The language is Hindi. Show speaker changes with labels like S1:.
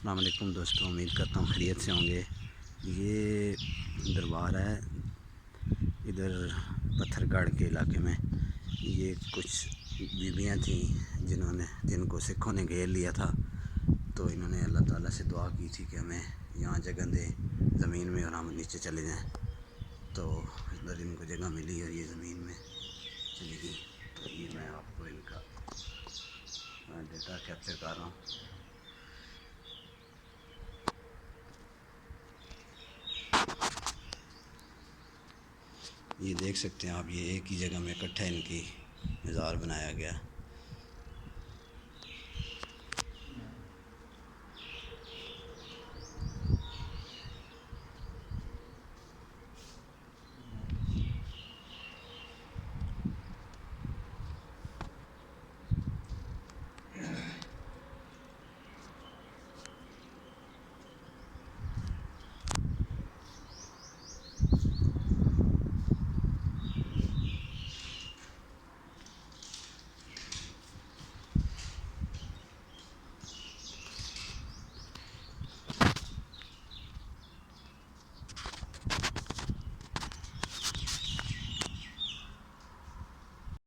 S1: अस्सलाम वालेकुम दोस्तों, उम्मीद करता हूँ खैरियत से होंगे। ये दरबार है इधर पत्थरगढ़ के इलाके में। ये कुछ बीबियाँ थीं जिनको सिखों ने घेर लिया था, तो इन्होंने अल्लाह ताला से दुआ की थी कि हमें यहाँ जगह दे ज़मीन में और हम नीचे चले जाएं। तो इधर इनको जगह मिली और ये ज़मीन में चली गई। तो ये मैं आपको इनका डेटा कैप्चर कर रहा हूँ। ये देख सकते हैं आप, ये एक ही जगह में इकट्ठा इनकी मज़ार बनाया गया।